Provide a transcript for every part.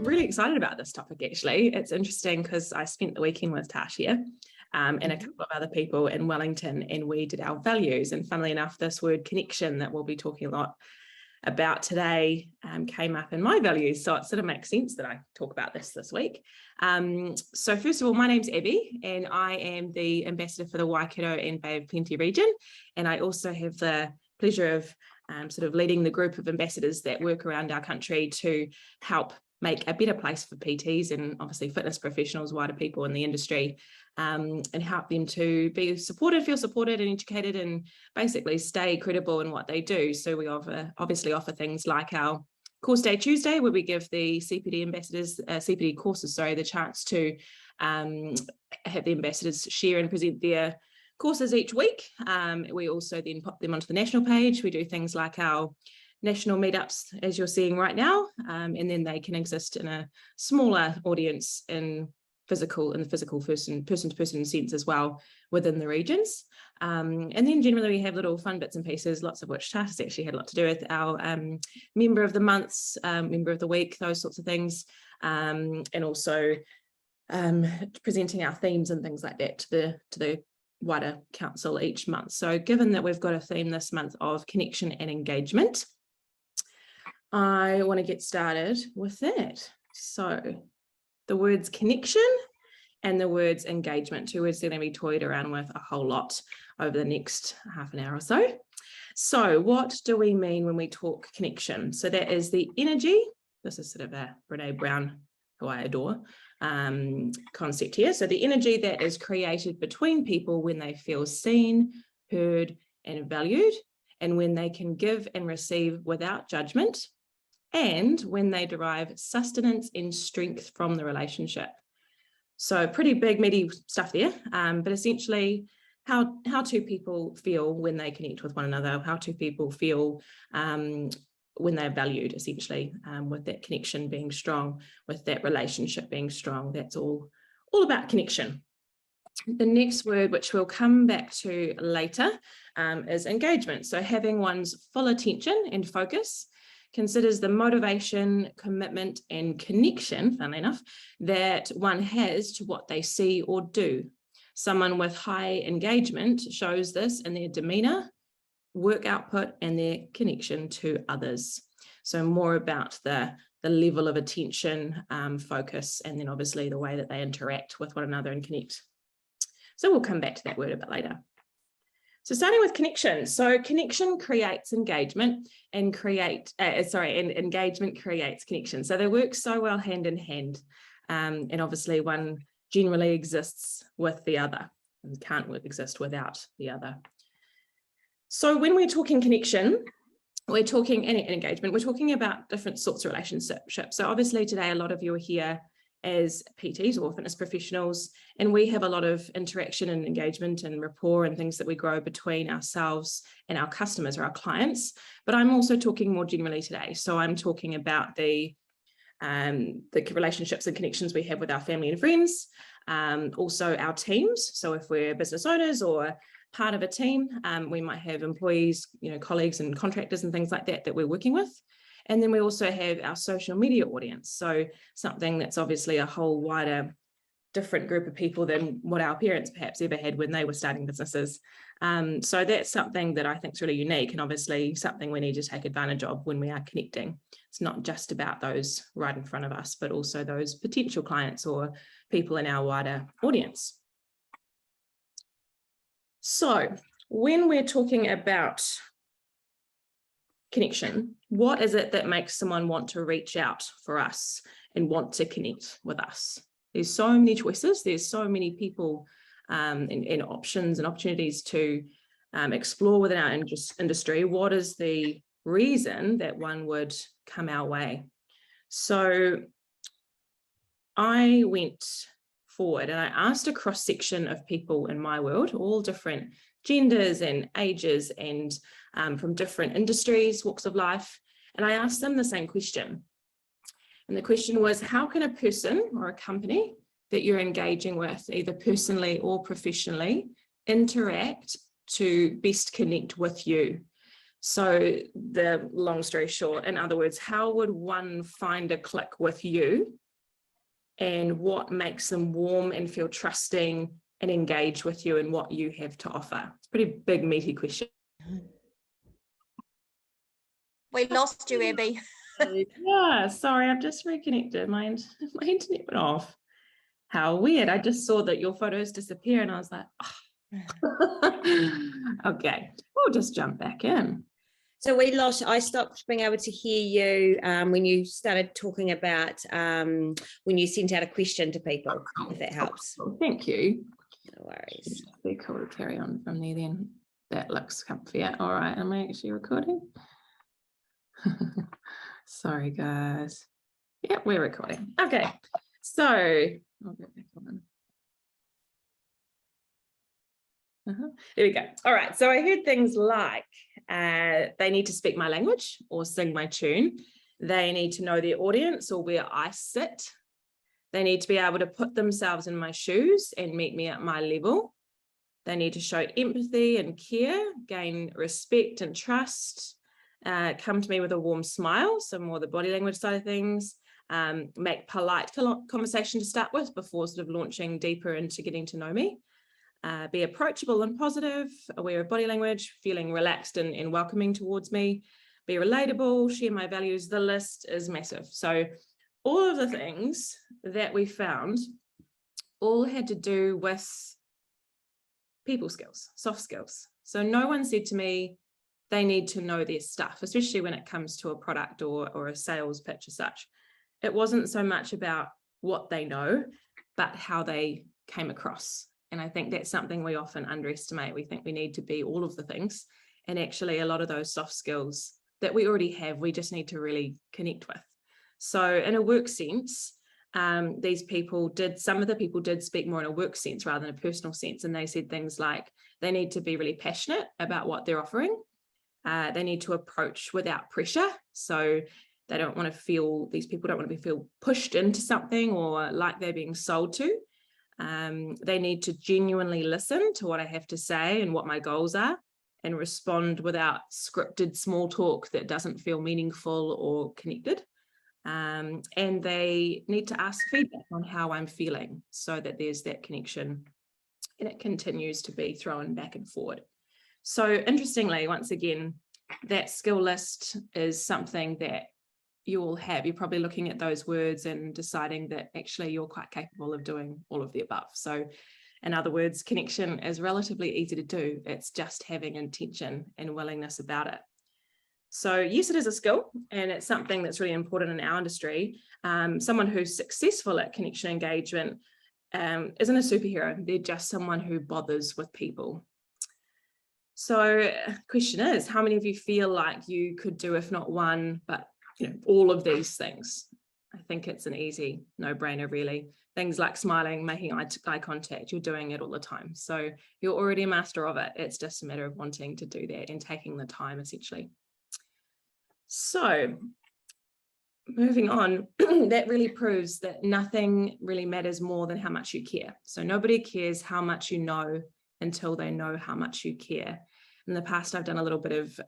Really excited about this topic, actually. It's interesting because I spent the weekend with Tash here and a couple of other people in Wellington, and we did our values. And funnily enough, this word connection that we'll be talking a lot about today came up in my values. So it sort of makes sense that I talk about this week. So first of all, my name's Abby, and I am the ambassador for the Waikato and Bay of Plenty region. And I also have the pleasure of sort of leading the group of ambassadors that work around our country to help make a better place for PTs and obviously fitness professionals, wider people in the industry, and help them to be supported, feel supported and educated, and basically stay credible in what they do. So we obviously offer things like our Course Day Tuesday, where we give the CPD ambassadors, CPD courses, the chance to have the ambassadors share and present their courses each week. We also then pop them onto the national page. We do things like our national meetups, as you're seeing right now, and then they can exist in a smaller audience in the physical person-to-person sense as well within the regions. And then generally we have little fun bits and pieces, lots of which Tash has actually had a lot to do with, our member of the months, member of the week, those sorts of things, and also presenting our themes and things like that to the wider council each month. So given that we've got a theme this month of connection and engagement, I want to get started with that. So the words connection and the words engagement, two words that are going to be toyed around with a whole lot over the next half an hour or so. So what do we mean when we talk connection? So that is the energy. This is sort of a Brene Brown, who I adore, concept here. So the energy that is created between people when they feel seen, heard, and valued, and when they can give and receive without judgment, and when they derive sustenance and strength from the relationship. So pretty big, meaty stuff there, but essentially how two people feel when they connect with one another, how two people feel when they're valued, essentially, with that connection being strong, with that relationship being strong. That's all about connection. The next word, which we'll come back to later, is engagement. So having one's full attention and focus, considers the motivation, commitment, and connection, funnily enough, that one has to what they see or do. Someone with high engagement shows this in their demeanor, work output, and their connection to others. So more about the level of attention, focus, and then obviously the way that they interact with one another and connect. So we'll come back to that word a bit later. So starting with connection. So connection creates engagement, and engagement creates connection. So they work so well hand in hand. And obviously one generally exists with the other and can't exist without the other. So when we're talking connection, we're talking and engagement, we're talking about different sorts of relationships. So obviously today, a lot of you are here as PTs or fitness professionals, and we have a lot of interaction and engagement and rapport and things that we grow between ourselves and our customers or our clients. But I'm also talking more generally today. So I'm talking about the relationships and connections we have with our family and friends, also our teams. So if we're business owners or part of a team, we might have employees, colleagues and contractors and things like that we're working with. And then we also have our social media audience. So something that's obviously a whole wider, different group of people than what our parents perhaps ever had when they were starting businesses. So that's something that I think is really unique, and obviously something we need to take advantage of when we are connecting. It's not just about those right in front of us, but also those potential clients or people in our wider audience. So when we're talking about connection, what is it that makes someone want to reach out for us and want to connect with us? There's so many choices, there's so many people and options and opportunities to explore within our industry. What is the reason that one would come our way? So I went forward and I asked a cross-section of people in my world, all different genders and ages and from different industries, walks of life. And I asked them the same question. And the question was, how can a person or a company that you're engaging with, either personally or professionally, interact to best connect with you? So the long story short, in other words, how would one find a click with you, and what makes them warm and feel trusting and engage with you and what you have to offer? It's a pretty big, meaty question. We lost you, Abby. Yeah, sorry, I've just reconnected. My internet went off. How weird. I just saw that your photos disappear and I was like, oh. Okay, we'll just jump back in. So I stopped being able to hear you when you started talking about when you sent out a question to people, if that helps. Cool. Thank you. No worries. Be cool to carry on from there then. That looks comfier. All right, am I actually recording? Sorry, guys. Yeah, we're recording. Okay, so I'll go back on. There we go. All right, so I heard things like they need to speak my language or sing my tune. They need to know their audience or where I sit. They need to be able to put themselves in my shoes and meet me at my level. They need to show empathy and care, gain respect and trust, come to me with a warm smile, so more the body language side of things, make polite conversation to start with before sort of launching deeper into getting to know me. Be approachable and positive, aware of body language, feeling relaxed and welcoming towards me, be relatable, share my values. The list is massive. So all of the things that we found all had to do with people skills, soft skills. So no one said to me they need to know their stuff, especially when it comes to a product or a sales pitch as such. It wasn't so much about what they know, but how they came across. And I think that's something we often underestimate. We think we need to be all of the things. And actually, a lot of those soft skills that we already have, we just need to really connect with. So in a work sense, some of the people did speak more in a work sense rather than a personal sense. And they said things like they need to be really passionate about what they're offering. They need to approach without pressure. So they don't want to feel, these people don't want to feel pushed into something or like they're being sold to. They need to genuinely listen to what I have to say and what my goals are and respond without scripted small talk that doesn't feel meaningful or connected. And they need to ask feedback on how I'm feeling so that there's that connection and it continues to be thrown back and forward. So interestingly, once again, that skill list is something that you all have. You're probably looking at those words and deciding that actually you're quite capable of doing all of the above. So in other words, connection is relatively easy to do. It's just having intention and willingness about it. So yes, it is a skill and it's something that's really important in our industry. Someone who's successful at connection engagement isn't a superhero. They're just someone who bothers with people. So the question is, how many of you feel like you could do, if not one, but all of these things? I think it's an easy no-brainer, really. Things like smiling, making eye contact, you're doing it all the time. So you're already a master of it. It's just a matter of wanting to do that and taking the time, essentially. So moving on, that really proves that nothing really matters more than how much you care. So nobody cares how much you know until they know how much you care. In the past, I've done a little bit of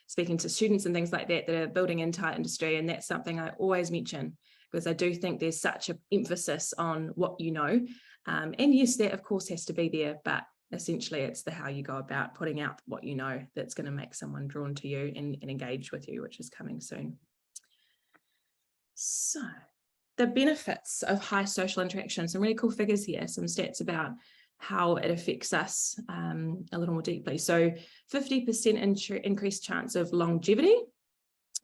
speaking to students and things like that are building into our industry, and that's something I always mention because I do think there's such an emphasis on what you know. And yes, that of course has to be there, but essentially it's the how you go about putting out what you know that's going to make someone drawn to you and engage with you, which is coming soon. So the benefits of high social interaction, some really cool figures here, some stats about how it affects us a little more deeply. So 50% increased chance of longevity.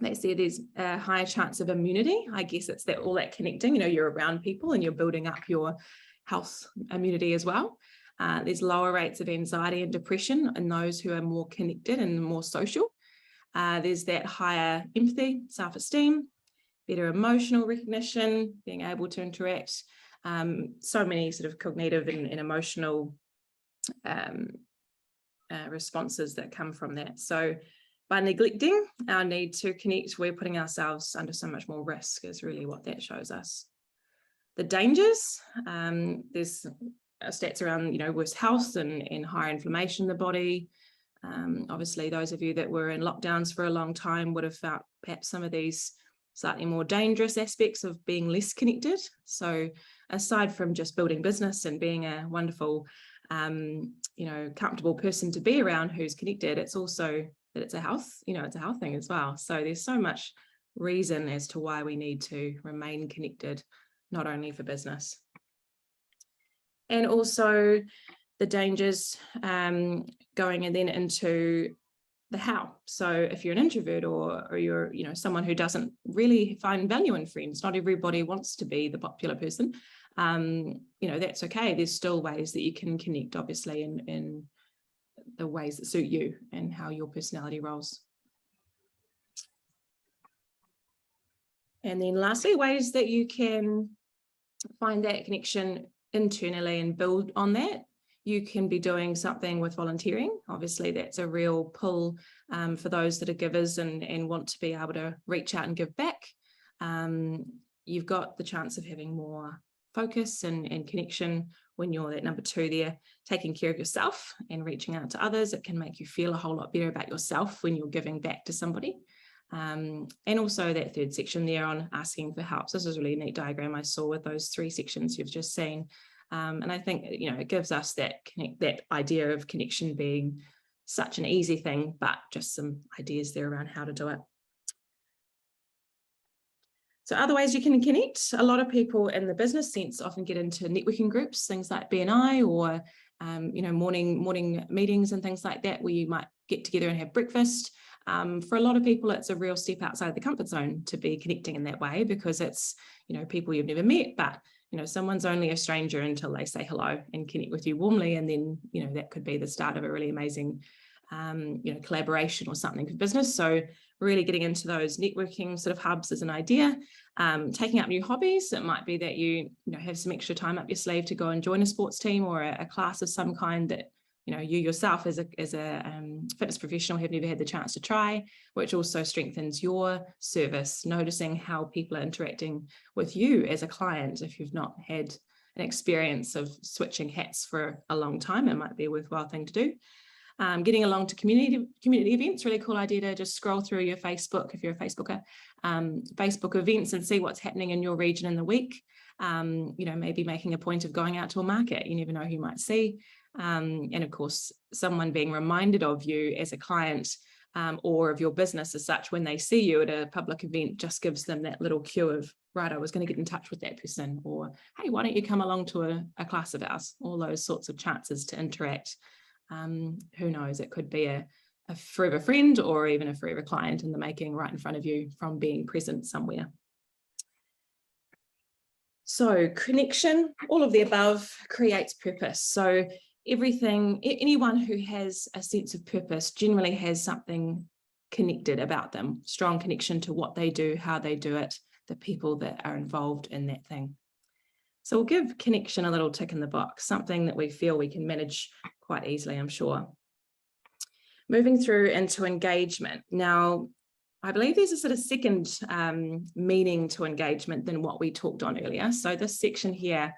They say there's a higher chance of immunity. I guess it's all that connecting, you're around people and you're building up your health immunity as well. There's lower rates of anxiety and depression in those who are more connected and more social. There's that higher empathy, self-esteem, better emotional recognition, being able to interact. So many sort of cognitive and emotional responses that come from that. So by neglecting our need to connect, we're putting ourselves under so much more risk is really what that shows us. The dangers, there's stats around, worse health and higher inflammation in the body, Obviously, those of you that were in lockdowns for a long time would have felt perhaps some of these slightly more dangerous aspects of being less connected. So aside from just building business and being a wonderful, comfortable person to be around who's connected, it's also that it's a health, it's a health thing as well. So there's so much reason as to why we need to remain connected, not only for business. And also the dangers going and then into the how. So if you're an introvert or you're someone who doesn't really find value in friends, not everybody wants to be the popular person, that's okay. There's still ways that you can connect, obviously, in the ways that suit you and how your personality rolls. And then lastly, ways that you can find that connection internally and build on that. You can be doing something with volunteering. Obviously, that's a real pull for those that are givers and want to be able to reach out and give back. You've got the chance of having more focus and connection when you're that number 2 there, taking care of yourself and reaching out to others. It can make you feel a whole lot better about yourself when you're giving back to somebody. And also that 3rd section there on asking for help. So this is a really neat diagram I saw with those 3 sections you've just seen. And I think, it gives us that idea of connection being such an easy thing, but just some ideas there around how to do it. So other ways you can connect, a lot of people in the business sense often get into networking groups, things like BNI or, morning meetings and things like that, where you might get together and have breakfast. For a lot of people, it's a real step outside the comfort zone to be connecting in that way, because it's, people you've never met, but someone's only a stranger until they say hello and connect with you warmly. And then, that could be the start of a really amazing, collaboration or something for business. So really getting into those networking sort of hubs is an idea. Taking up new hobbies. It might be that you have some extra time up your sleeve to go and join a sports team or a class of some kind that, you yourself as a fitness professional have never had the chance to try, which also strengthens your service, noticing how people are interacting with you as a client. If you've not had an experience of switching hats for a long time, it might be a worthwhile thing to do. Getting along to community events, really cool idea to just scroll through your Facebook, if you're a Facebooker, Facebook events and see what's happening in your region in the week. Maybe making a point of going out to a market. You never know who you might see. And of course, someone being reminded of you as a client or of your business as such when they see you at a public event just gives them that little cue of, right, I was going to get in touch with that person, or hey, why don't you come along to a class of ours? All those sorts of chances to interact. Who knows, it could be a forever friend or even a forever client in the making right in front of you from being present somewhere. So connection, all of the above creates purpose. So anyone who has a sense of purpose generally has something connected about them, strong connection to what they do, how they do it, the people that are involved in that thing. So we'll give connection a little tick in the box, something that we feel we can manage quite easily, I'm sure. Moving through into engagement. Now, I believe there's a sort of second meaning to engagement than what we talked on earlier. So this section here,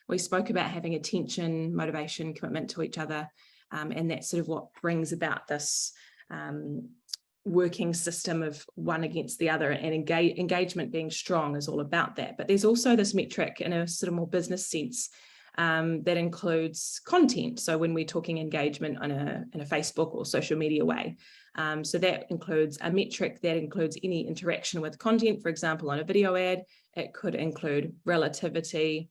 we spoke about having attention, motivation, commitment to each other, and that's sort of what brings about this working system of one against the other, and engagement being strong is all about that. But there's also this metric in a sort of more business sense that includes content. So when we're talking engagement in a Facebook or social media way, so that includes a metric that includes any interaction with content. For example, on a video ad, it could include relatively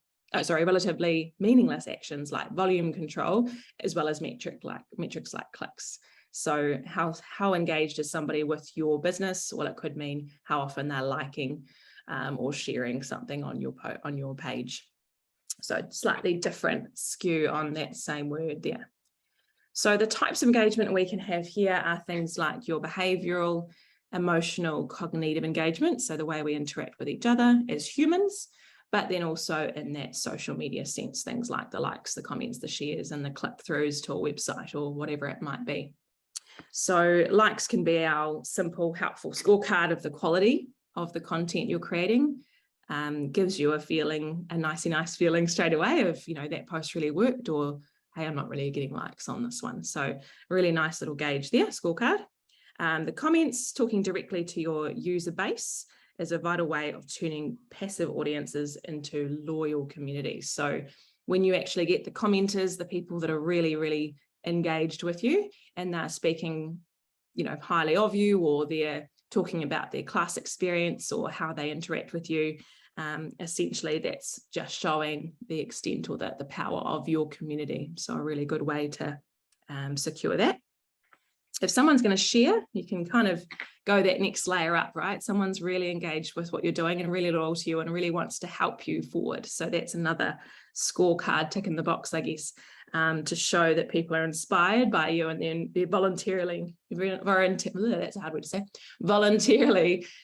meaningless actions like volume control, as well as metrics like clicks. So how engaged is somebody with your business? Well, it could mean how often they're liking or sharing something on your page. So slightly different skew on that same word there. So the types of engagement we can have here are things like your behavioral, emotional, cognitive engagement. So the way we interact with each other as humans, but then also in that social media sense, things like the likes, the comments, the shares, and the click-throughs to a website or whatever it might be. So likes can be our simple, helpful scorecard of the quality of the content you're creating. Gives you a nice feeling straight away of, that post really worked, or hey, I'm not really getting likes on this one. So really nice little gauge there, scorecard. The comments, talking directly to your user base, is a vital way of turning passive audiences into loyal communities. So when you actually get the commenters, the people that are really, really engaged with you, and they're speaking, highly of you, or they're talking about their class experience or how they interact with you, essentially that's just showing the extent or the power of your community. So a really good way to secure that. If someone's going to share, you can kind of go that next layer up, right? Someone's really engaged with what you're doing and really loyal to you and really wants to help you forward. So that's another scorecard tick in the box, I guess, to show that people are inspired by you, and then they're voluntarily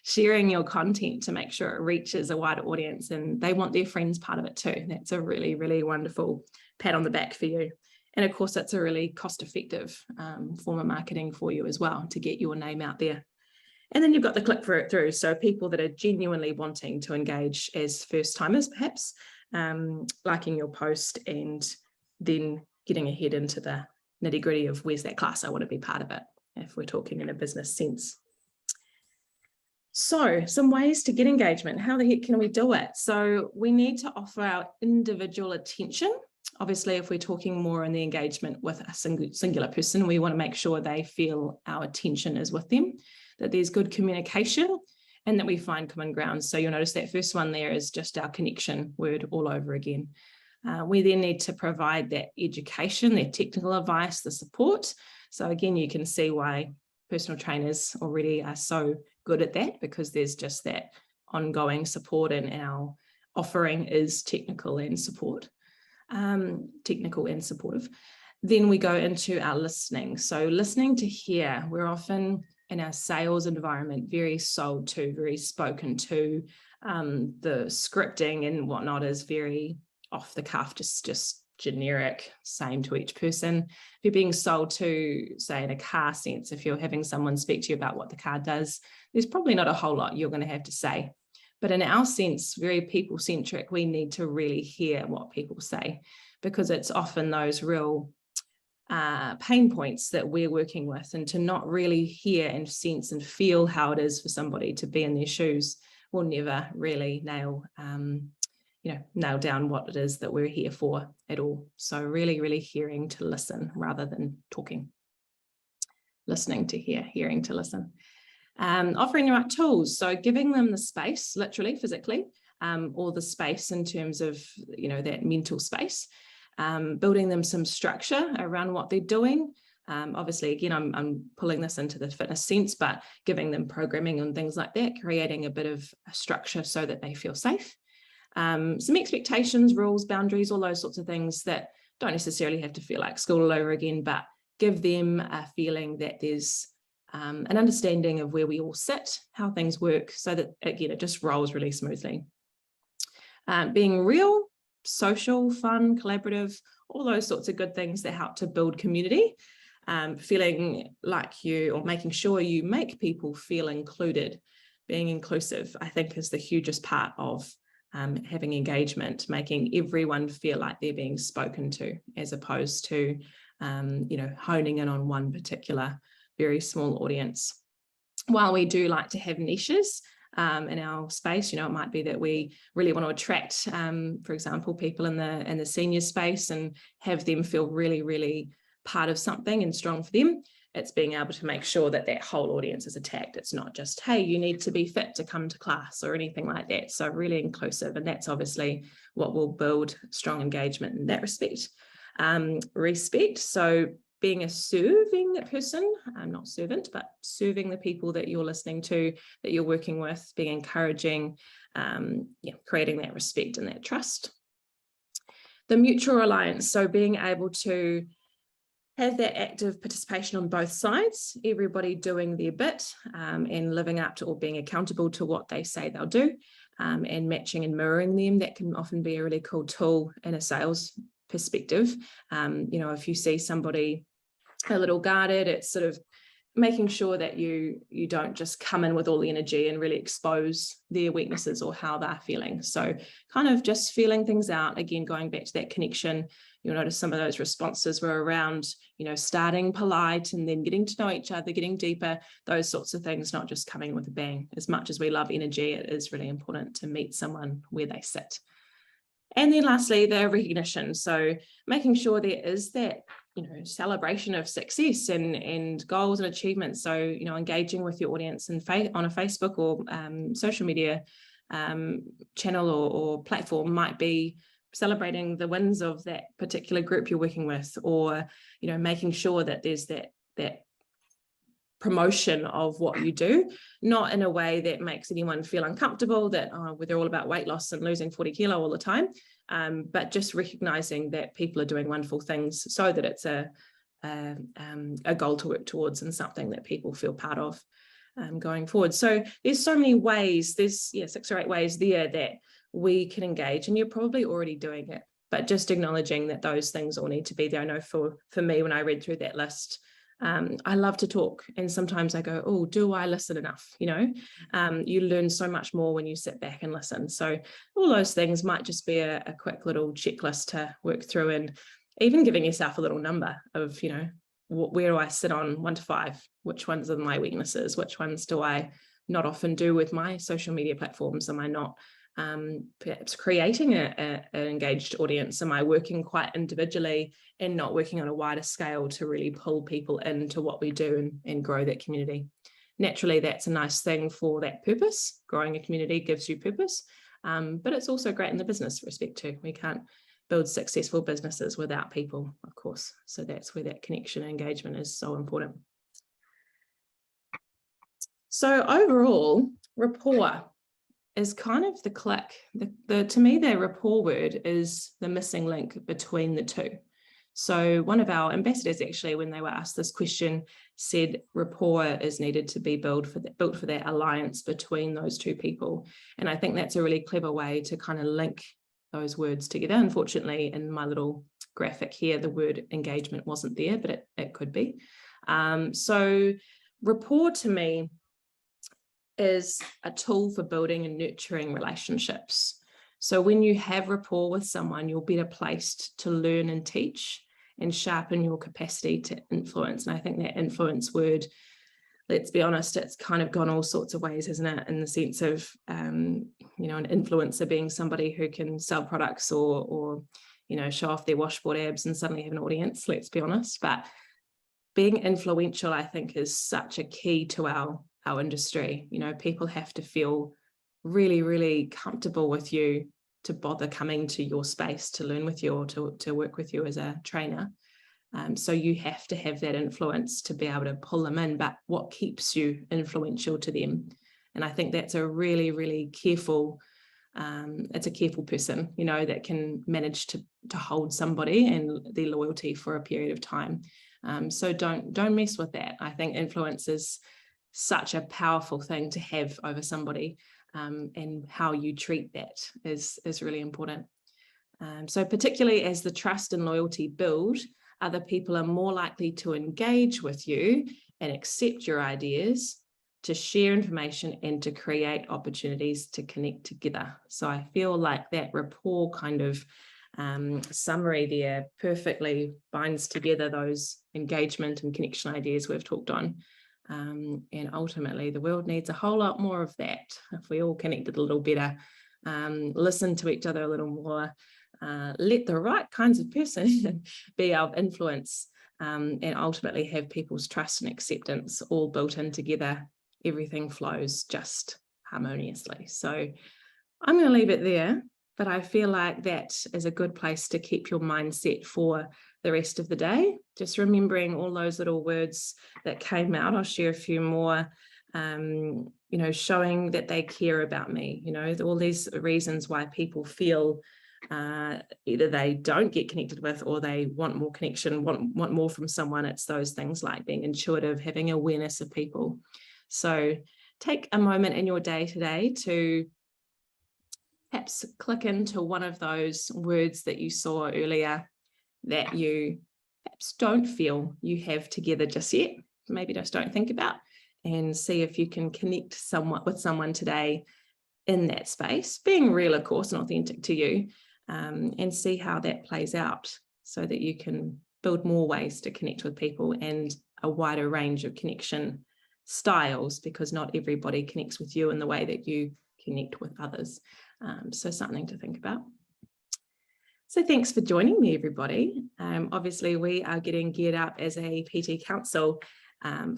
sharing your content to make sure it reaches a wider audience, and they want their friends part of it too. That's a really, really wonderful pat on the back for you. And of course, that's a really cost-effective form of marketing for you as well, to get your name out there. And then you've got the click through. So people that are genuinely wanting to engage as first-timers, perhaps, liking your post and then getting ahead into the nitty-gritty of where's that class, I want to be part of it, if we're talking in a business sense. So some ways to get engagement. How the heck can we do it? So we need to offer our individual attention. Obviously, if we're talking more in the engagement with a singular person, we want to make sure they feel our attention is with them, that there's good communication, and that we find common ground. So you'll notice that first one there is just our connection word all over again. We then need to provide that education, that technical advice, the support. So again, you can see why personal trainers already are so good at that, because there's just that ongoing support, and our offering is technical and supportive. Then we go into our listening. So listening to hear, we're often in our sales environment very sold to, very spoken to. The scripting and whatnot is very off the cuff, just generic, same to each person. If you're being sold to, say in a car sense, if you're having someone speak to you about what the car does, there's probably not a whole lot you're going to have to say. But in our sense, very people-centric, we need to really hear what people say, because it's often those real pain points that we're working with, and to not really hear and sense and feel how it is for somebody to be in their shoes will never really nail down what it is that we're here for at all. So really, really hearing to listen rather than talking. Listening to hear, hearing to listen. Offering the right tools, so giving them the space, literally, physically, or the space in terms of, that mental space, building them some structure around what they're doing. Obviously, again, I'm pulling this into the fitness sense, but giving them programming and things like that, creating a bit of a structure so that they feel safe. Some expectations, rules, boundaries, all those sorts of things that don't necessarily have to feel like school all over again, but give them a feeling that there's an understanding of where we all sit, how things work, so that, again, it just rolls really smoothly. Being real, social, fun, collaborative, all those sorts of good things that help to build community. Feeling like or making sure you make people feel included. Being inclusive, I think, is the hugest part of having engagement, making everyone feel like they're being spoken to, as opposed to, honing in on one particular very small audience. While we do like to have niches in our space, it might be that we really want to attract, for example, people in the senior space and have them feel really, really part of something and strong for them. It's being able to make sure that that whole audience is attacked. It's not just, hey, you need to be fit to come to class or anything like that. So really inclusive, and that's obviously what will build strong engagement in that respect. Respect, so being a serving person, not servant, but serving the people that you're listening to, that you're working with, being encouraging, creating that respect and that trust. The mutual reliance, so being able to have that active participation on both sides, everybody doing their bit and living up to, or being accountable to what they say they'll do, and matching and mirroring them. That can often be a really cool tool in a sales perspective. If you see somebody a little guarded, it's sort of making sure that you don't just come in with all the energy and really expose their weaknesses or how they're feeling. So kind of just feeling things out. Again, going back to that connection, you'll notice some of those responses were around, starting polite and then getting to know each other, getting deeper, those sorts of things, not just coming with a bang. As much as we love energy, it is really important to meet someone where they sit. And then lastly, the recognition. So making sure there is that, celebration of success and goals and achievements. So, engaging with your audience on a Facebook or social media channel or platform might be celebrating the wins of that particular group you're working with, or, making sure that there's that promotion of what you do, not in a way that makes anyone feel uncomfortable, that they're all about weight loss and losing 40 kilo all the time, but just recognizing that people are doing wonderful things so that it's a goal to work towards and something that people feel part of going forward. So there's so many ways, there's 6 or 8 ways there that we can engage, and you're probably already doing it, but just acknowledging that those things all need to be there. I know for me, when I read through that list, I love to talk, and sometimes I go, oh, do I listen enough? You learn so much more when you sit back and listen. So all those things might just be a quick little checklist to work through, and even giving yourself a little number of, where do I sit on 1 to 5? Which ones are my weaknesses? Which ones do I not often do with my social media platforms? Am I not perhaps creating an engaged audience? Am I working quite individually and not working on a wider scale to really pull people into what we do and grow that community? Naturally, that's a nice thing for that purpose. Growing a community gives you purpose, but it's also great in the business respect too. We can't build successful businesses without people, of course. So that's where that connection and engagement is so important. So overall, rapport is kind of the click. To me, the rapport word is the missing link between the two. So one of our ambassadors, actually, when they were asked this question, said rapport is needed to be built for that alliance between those two people. And I think that's a really clever way to kind of link those words together. Unfortunately, in my little graphic here, the word engagement wasn't there, but it could be. So rapport to me is a tool for building and nurturing relationships. So when you have rapport with someone, you're better placed to learn and teach and sharpen your capacity to influence. And I think that influence word, let's be honest, it's kind of gone all sorts of ways, isn't it? In the sense of, an influencer being somebody who can sell products or show off their washboard abs and suddenly have an audience, let's be honest. But being influential, I think, is such a key to our industry. People have to feel really, really comfortable with you to bother coming to your space to learn with you or to work with you as a trainer. So you have to have that influence to be able to pull them in, but what keeps you influential to them? And I think that's a really, really careful, it's a careful person, that can manage to hold somebody and their loyalty for a period of time. So don't mess with that. I think influence is such a powerful thing to have over somebody, and how you treat that is really important. So particularly as the trust and loyalty build, other people are more likely to engage with you and accept your ideas, to share information, and to create opportunities to connect together. So I feel like that rapport kind of summary there perfectly binds together those engagement and connection ideas we've talked on. And ultimately, the world needs a whole lot more of that. If we all connected a little better, listen to each other a little more, let the right kinds of person be our influence, and ultimately have people's trust and acceptance all built in together, everything flows just harmoniously. So I'm going to leave it there, but I feel like that is a good place to keep your mindset for the rest of the day. Just remembering all those little words that came out. I'll share a few more, showing that they care about me, all these reasons why people feel either they don't get connected with or they want more connection, want more from someone. It's those things like being intuitive, having awareness of people. So take a moment in your day today to perhaps click into one of those words that you saw earlier that you perhaps don't feel you have together just yet. maybe just don't think about, and see if you can connect with someone today in that space, being real, of course, and authentic to you, and see how that plays out so that you can build more ways to connect with people and a wider range of connection styles, because not everybody connects with you in the way that you connect with others. So something to think about. So thanks for joining me, everybody. Obviously, we are getting geared up as a PT Council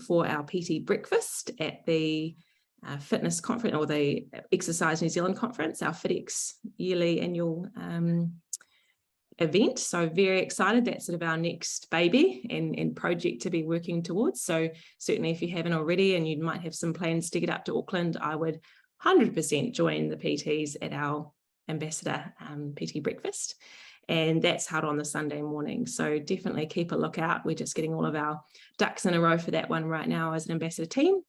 for our PT breakfast at the fitness conference, or the Exercise New Zealand conference, our FitX yearly annual event. So very excited. That's sort of our next baby and project to be working towards. So certainly if you haven't already and you might have some plans to get up to Auckland, I would 100% join the PTs at our ambassador PT breakfast. And that's held on the Sunday morning. So definitely keep a lookout. We're just getting all of our ducks in a row for that one right now as an ambassador team.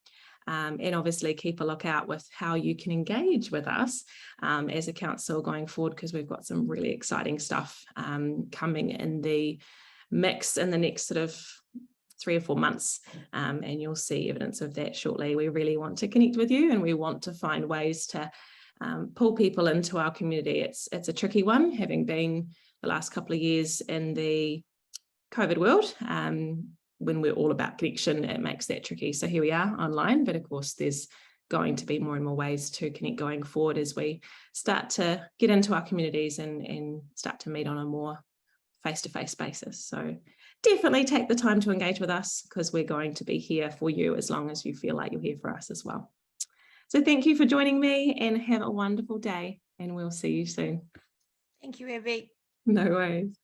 And obviously keep a lookout with how you can engage with us as a council going forward, because we've got some really exciting stuff coming in the mix in the next sort of 3 or 4 months, and you'll see evidence of that shortly. We really want to connect with you, and we want to find ways to pull people into our community. It's a tricky one, having been the last couple of years in the COVID world. When we're all about connection, it makes that tricky. So here we are online, but of course there's going to be more and more ways to connect going forward as we start to get into our communities and start to meet on a more face-to-face basis. So definitely take the time to engage with us, because we're going to be here for you as long as you feel like you're here for us as well. So thank you for joining me, and have a wonderful day, and we'll see you soon. Thank you, Evie. No worries.